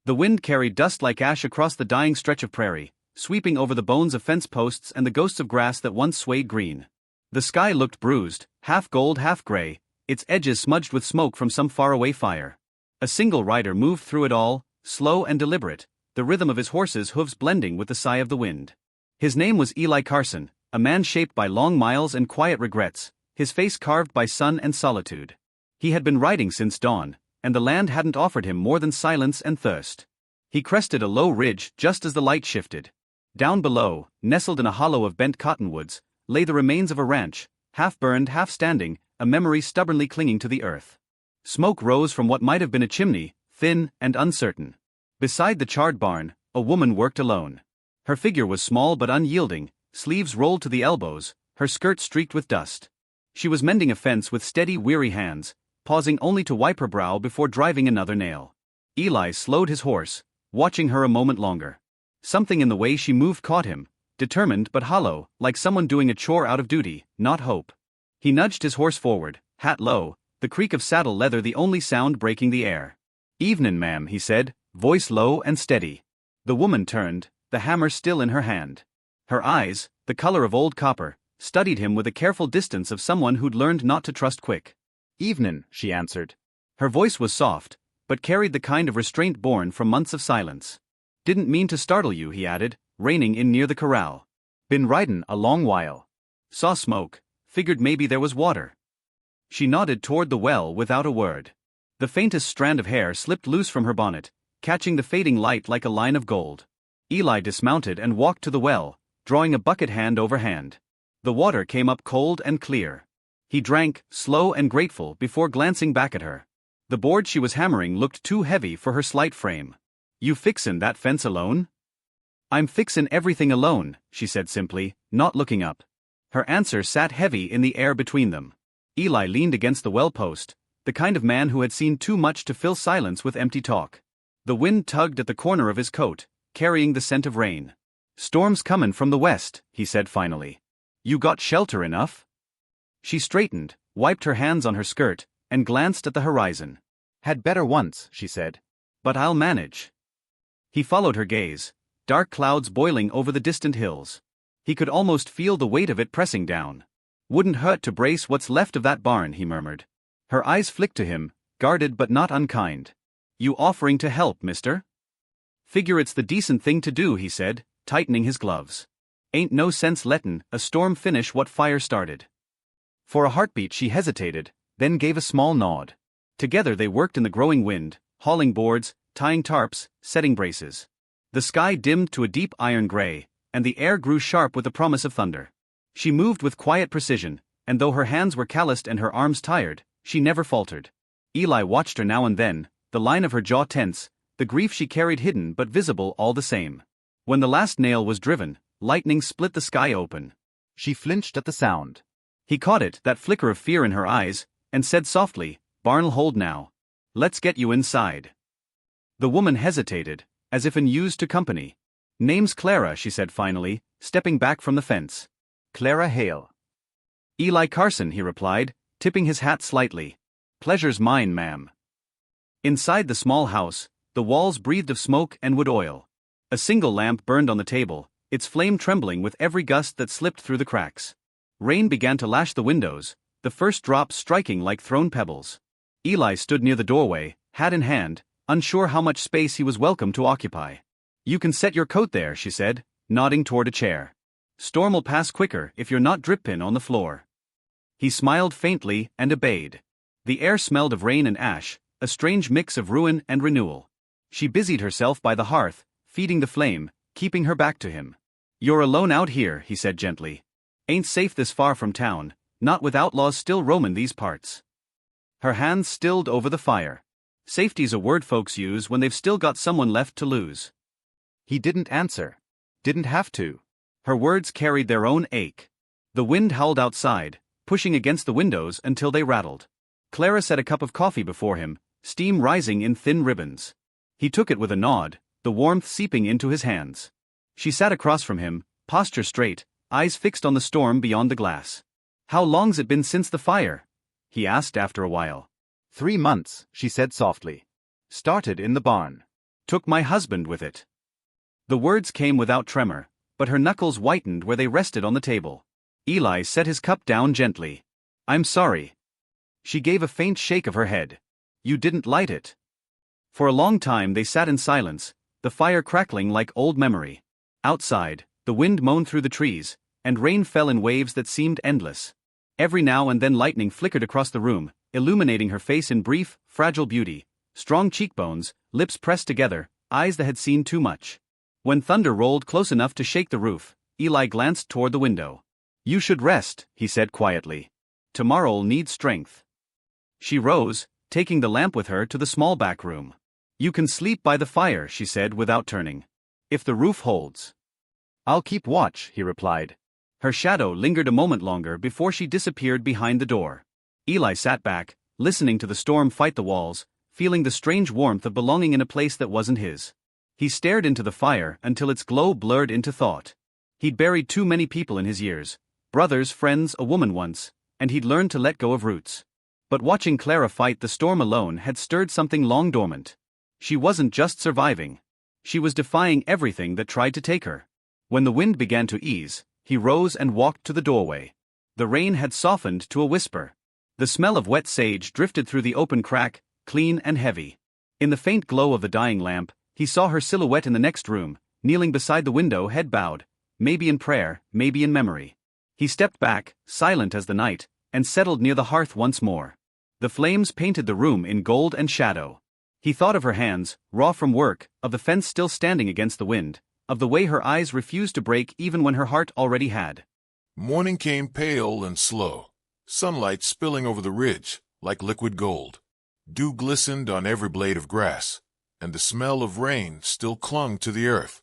The wind carried dust like ash across the dying stretch of prairie, sweeping over the bones of fence posts and the ghosts of grass that once swayed green. The sky looked bruised, half gold, half gray, its edges smudged with smoke from some faraway fire. A single rider moved through it all, slow and deliberate, the rhythm of his horse's hooves blending with the sigh of the wind. His name was Eli Carson, a man shaped by long miles and quiet regrets, his face carved by sun and solitude. He had been riding since dawn, and the land hadn't offered him more than silence and thirst. He crested a low ridge just as the light shifted. Down below, nestled in a hollow of bent cottonwoods, lay the remains of a ranch, half burned, half standing, a memory stubbornly clinging to the earth. Smoke rose from what might have been a chimney, thin and uncertain. Beside the charred barn, a woman worked alone. Her figure was small but unyielding, sleeves rolled to the elbows, her skirt streaked with dust. She was mending a fence with steady, weary hands, pausing only to wipe her brow before driving another nail. Eli slowed his horse, watching her a moment longer. Something in the way she moved caught him, determined but hollow, like someone doing a chore out of duty, not hope. He nudged his horse forward, hat low, the creak of saddle leather the only sound breaking the air. "Evenin', ma'am," he said, voice low and steady. The woman turned, the hammer still in her hand. Her eyes, the color of old copper, studied him with the careful distance of someone who'd learned not to trust quick. "Evenin'," she answered. Her voice was soft, but carried the kind of restraint born from months of silence. "Didn't mean to startle you," he added, reining in near the corral. "Been ridin' a long while. Saw smoke, figured maybe there was water." She nodded toward the well without a word. The faintest strand of hair slipped loose from her bonnet, catching the fading light like a line of gold. Eli dismounted and walked to the well, drawing a bucket hand over hand. The water came up cold and clear. He drank, slow and grateful, before glancing back at her. The board she was hammering looked too heavy for her slight frame. "You fixin' that fence alone?" "I'm fixin' everything alone," she said simply, not looking up. Her answer sat heavy in the air between them. Eli leaned against the well post, the kind of man who had seen too much to fill silence with empty talk. The wind tugged at the corner of his coat, carrying the scent of rain. "Storm's comin' from the west," he said finally. "You got shelter enough?" She straightened, wiped her hands on her skirt, and glanced at the horizon. "Had better once," she said. "But I'll manage." He followed her gaze, dark clouds boiling over the distant hills. He could almost feel the weight of it pressing down. "Wouldn't hurt to brace what's left of that barn," he murmured. Her eyes flicked to him, guarded but not unkind. "You offering to help, mister?" "Figure it's the decent thing to do," he said, tightening his gloves. "Ain't no sense lettin' a storm finish what fire started." For a heartbeat she hesitated, then gave a small nod. Together they worked in the growing wind, hauling boards, tying tarps, setting braces. The sky dimmed to a deep iron gray, and the air grew sharp with the promise of thunder. She moved with quiet precision, and though her hands were calloused and her arms tired, she never faltered. Eli watched her now and then, the line of her jaw tense, the grief she carried hidden but visible all the same. When the last nail was driven, lightning split the sky open. She flinched at the sound. He caught it, that flicker of fear in her eyes, and said softly, "Barn'll hold now. Let's get you inside." The woman hesitated, as if enused to company. "Name's Clara," she said finally, stepping back from the fence. "Clara Hale." "Eli Carson," he replied, tipping his hat slightly. "Pleasure's mine, ma'am." Inside the small house, the walls breathed of smoke and wood oil. A single lamp burned on the table, its flame trembling with every gust that slipped through the cracks. Rain began to lash the windows, the first drops striking like thrown pebbles. Eli stood near the doorway, hat in hand, unsure how much space he was welcome to occupy. "You can set your coat there," she said, nodding toward a chair. "Storm'll pass quicker if you're not drippin' on the floor." He smiled faintly and obeyed. The air smelled of rain and ash, a strange mix of ruin and renewal. She busied herself by the hearth, feeding the flame, keeping her back to him. "You're alone out here," he said gently. "Ain't safe this far from town, not with outlaws still roamin' these parts." Her hands stilled over the fire. Safety's a word folks use when they've still got someone left to lose. He didn't answer. Didn't have to. Her words carried their own ache. The wind howled outside, pushing against the windows until they rattled. Clara set a cup of coffee before him, steam rising in thin ribbons. He took it with a nod, the warmth seeping into his hands. She sat across from him, posture straight, eyes fixed on the storm beyond the glass. "How long's it been since the fire?" he asked after a while. 3 months, she said softly. "Started in the barn. Took my husband with it. The words came without tremor, but her knuckles whitened where they rested on the table. Eli set his cup down gently. I'm sorry. She gave a faint shake of her head. You didn't light it. For a long time they sat in silence, the fire crackling like old memory. Outside, the wind moaned through the trees, and rain fell in waves that seemed endless. Every now and then lightning flickered across the room, illuminating her face in brief, fragile beauty, strong cheekbones, lips pressed together, eyes that had seen too much. When thunder rolled close enough to shake the roof, Eli glanced toward the window. You should rest, he said quietly. Tomorrow'll need strength. She rose, taking the lamp with her to the small back room. You can sleep by the fire, she said without turning. If the roof holds. I'll keep watch, he replied. Her shadow lingered a moment longer before she disappeared behind the door. Eli sat back, listening to the storm fight the walls, feeling the strange warmth of belonging in a place that wasn't his. He stared into the fire until its glow blurred into thought. He'd buried too many people in his years, brothers, friends, a woman once, and he'd learned to let go of roots. But watching Clara fight the storm alone had stirred something long dormant. She wasn't just surviving. She was defying everything that tried to take her. When the wind began to ease, he rose and walked to the doorway. The rain had softened to a whisper. The smell of wet sage drifted through the open crack, clean and heavy. In the faint glow of the dying lamp, he saw her silhouette in the next room, kneeling beside the window, head bowed, maybe in prayer, maybe in memory. He stepped back, silent as the night, and settled near the hearth once more. The flames painted the room in gold and shadow. He thought of her hands, raw from work, of the fence still standing against the wind, of the way her eyes refused to break even when her heart already had. Morning came pale and slow, sunlight spilling over the ridge like liquid gold. Dew glistened on every blade of grass, and the smell of rain still clung to the earth.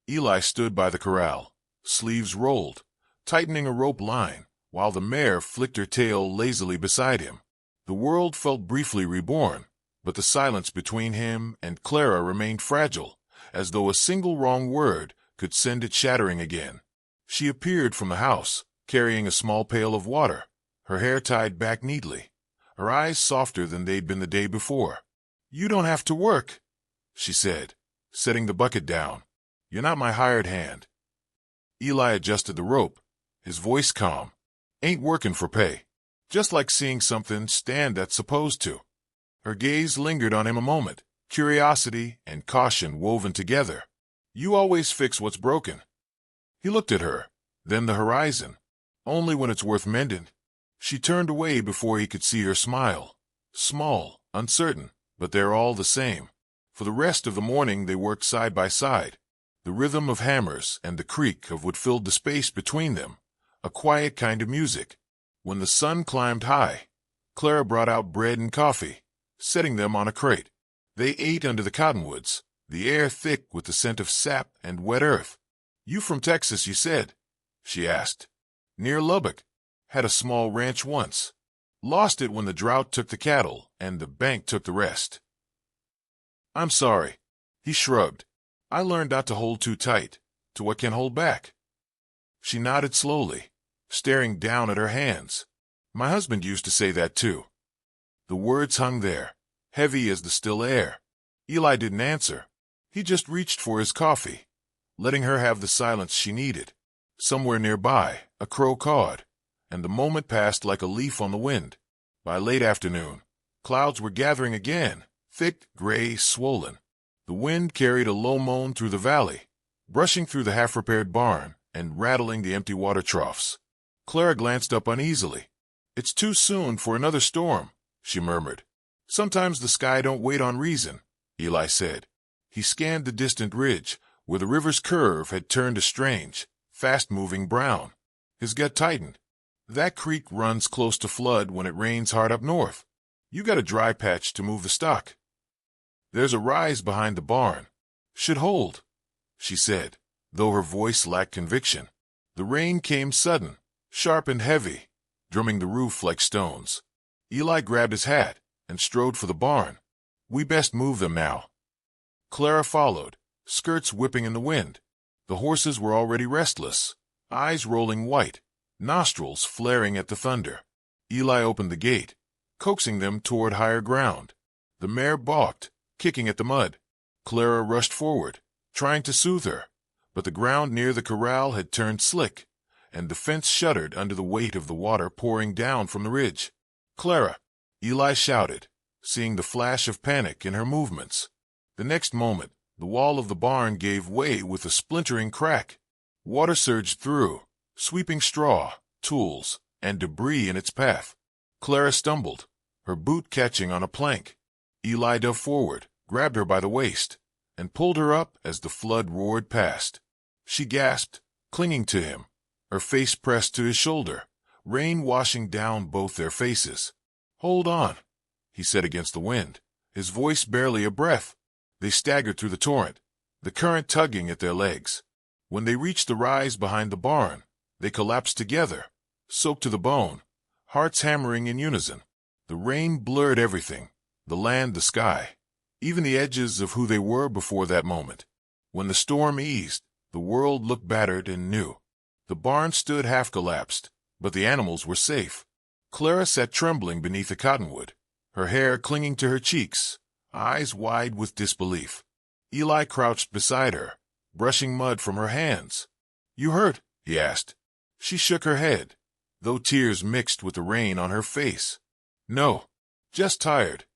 Eli stood by the corral, sleeves rolled, tightening a rope line, while the mare flicked her tail lazily beside him. The world felt briefly reborn, but the silence between him and Clara remained fragile, as though a single wrong word could send it shattering again. She appeared from the house, carrying a small pail of water, her hair tied back neatly, her eyes softer than they'd been the day before. You don't have to work, she said, setting the bucket down. You're not my hired hand. Eli adjusted the rope, his voice calm. Ain't working for pay. Just like seeing something stand that's supposed to. Her gaze lingered on him a moment, curiosity and caution woven together. You always fix what's broken. He looked at her, then the horizon. Only when it's worth mending. She turned away before he could see her smile. Small, uncertain, but they're all the same. For the rest of the morning they worked side by side. The rhythm of hammers and the creak of what filled the space between them. A quiet kind of music. When the sun climbed high, Clara brought out bread and coffee, setting them on a crate. They ate under the cottonwoods, the air thick with the scent of sap and wet earth. You from Texas, you said? She asked. Near Lubbock. Had a small ranch once. Lost it when the drought took the cattle and the bank took the rest. I'm sorry. He shrugged. I learned not to hold too tight, to what can hold back. She nodded slowly, staring down at her hands. My husband used to say that too. The words hung there, heavy as the still air. Eli didn't answer. He just reached for his coffee, letting her have the silence she needed. Somewhere nearby, a crow cawed, and the moment passed like a leaf on the wind. By late afternoon, clouds were gathering again, thick, gray, swollen. The wind carried a low moan through the valley, brushing through the half-repaired barn and rattling the empty water troughs. Clara glanced up uneasily. It's too soon for another storm, she murmured. Sometimes the sky don't wait on reason, Eli said. He scanned the distant ridge, where the river's curve had turned a strange, fast-moving brown. His gut tightened. That creek runs close to flood when it rains hard up north. You got a dry patch to move the stock. There's a rise behind the barn. Should hold, she said, though her voice lacked conviction. The rain came sudden, sharp and heavy, drumming the roof like stones. Eli grabbed his hat and strode for the barn. We best move them now. Clara followed, skirts whipping in the wind. The horses were already restless, eyes rolling white, nostrils flaring at the thunder. Eli opened the gate, coaxing them toward higher ground. The mare balked, kicking at the mud. Clara rushed forward, trying to soothe her, but the ground near the corral had turned slick, and the fence shuddered under the weight of the water pouring down from the ridge. "Clara!" Eli shouted, seeing the flash of panic in her movements. The next moment, the wall of the barn gave way with a splintering crack. Water surged through, sweeping straw, tools, and debris in its path. Clara stumbled, her boot catching on a plank. Eli dove forward, grabbed her by the waist, and pulled her up as the flood roared past. She gasped, clinging to him, her face pressed to his shoulder, rain washing down both their faces. "Hold on," he said against the wind, his voice barely a breath. They staggered through the torrent, the current tugging at their legs. When they reached the rise behind the barn, they collapsed together, soaked to the bone, hearts hammering in unison. The rain blurred everything, the land, the sky, even the edges of who they were before that moment. When the storm eased, the world looked battered and new. The barn stood half collapsed, but the animals were safe. Clara sat trembling beneath the cottonwood, her hair clinging to her cheeks, eyes wide with disbelief. Eli crouched beside her, brushing mud from her hands. "You hurt?" he asked. She shook her head, though tears mixed with the rain on her face. "No, just tired."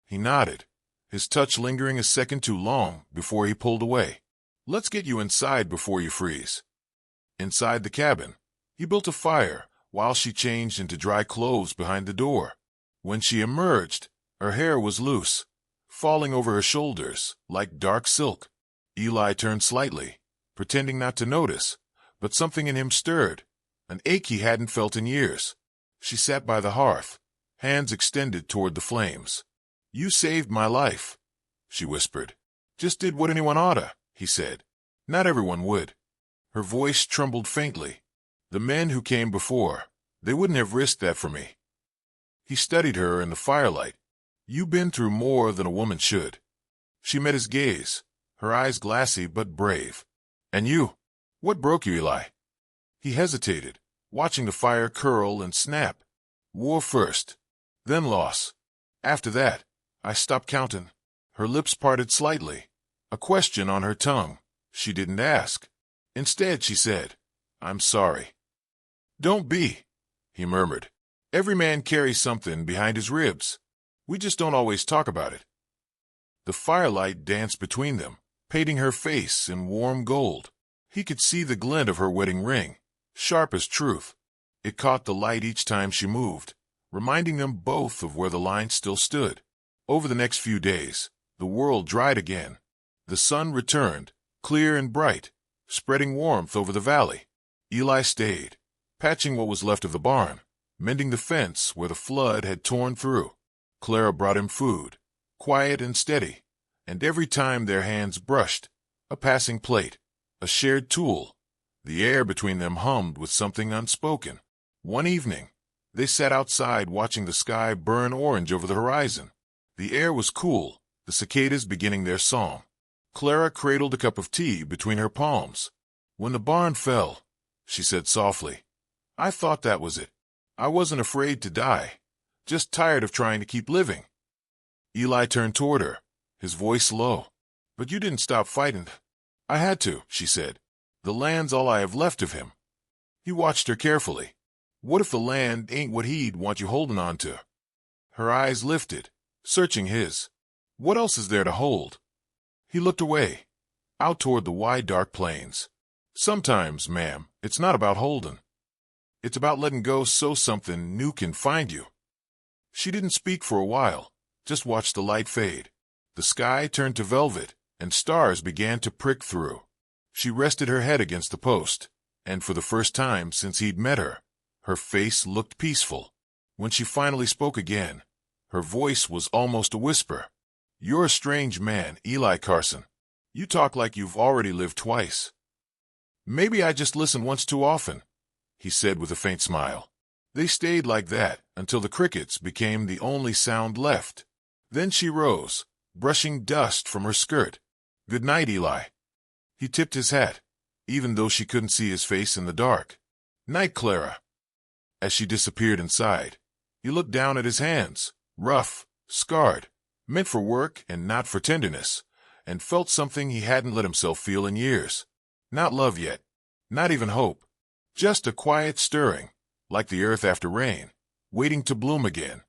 He nodded, his touch lingering a second too long before he pulled away. "Let's get you inside before you freeze." Inside the cabin, he built a fire while she changed into dry clothes behind the door. When she emerged, her hair was loose, falling over her shoulders like dark silk. Eli turned slightly, pretending not to notice, but something in him stirred, an ache he hadn't felt in years. She sat by the hearth, hands extended toward the flames. "You saved my life," she whispered. "Just did what anyone oughta," he said. "Not everyone would." Her voice trembled faintly. "The men who came before, they wouldn't have risked that for me." He studied her in the firelight. "You've been through more than a woman should." She met his gaze, her eyes glassy but brave. "And you? What broke you, Eli?" He hesitated, watching the fire curl and snap. "War first, then loss. After that, I stopped counting." Her lips parted slightly, a question on her tongue. She didn't ask. Instead, she said, "I'm sorry." "Don't be," he murmured. "Every man carries something behind his ribs. We just don't always talk about it." The firelight danced between them, painting her face in warm gold. He could see the glint of her wedding ring, sharp as truth. It caught the light each time she moved, reminding them both of where the line still stood. Over the next few days, the world dried again. The sun returned, clear and bright, spreading warmth over the valley. Eli stayed, patching what was left of the barn, mending the fence where the flood had torn through. Clara brought him food, quiet and steady, and every time their hands brushed, a passing plate, a shared tool, the air between them hummed with something unspoken. One evening, they sat outside watching the sky burn orange over the horizon. The air was cool, the cicadas beginning their song. Clara cradled a cup of tea between her palms. "When the barn fell," she said softly, "I thought that was it. I wasn't afraid to die, just tired of trying to keep living." Eli turned toward her, his voice low. "But you didn't stop fighting." "I had to," she said. "The land's all I have left of him." He watched her carefully. "What if the land ain't what he'd want you holding on to?" Her eyes lifted, searching his. "What else is there to hold?" He looked away, out toward the wide dark plains. "Sometimes, ma'am, it's not about holding. It's about letting go so something new can find you." She didn't speak for a while, just watched the light fade. The sky turned to velvet, and stars began to prick through. She rested her head against the post, and for the first time since he'd met her, her face looked peaceful. When she finally spoke again, her voice was almost a whisper. "You're a strange man, Eli Carson. You talk like you've already lived twice." "Maybe I just listen once too often," he said with a faint smile. They stayed like that until the crickets became the only sound left. Then she rose, brushing dust from her skirt. "Good night, Eli." He tipped his hat, even though she couldn't see his face in the dark. "Night, Clara." As she disappeared inside, he looked down at his hands, rough, scarred, meant for work and not for tenderness, and felt something he hadn't let himself feel in years. Not love yet. Not even hope. Just a quiet stirring, like the earth after rain, waiting to bloom again.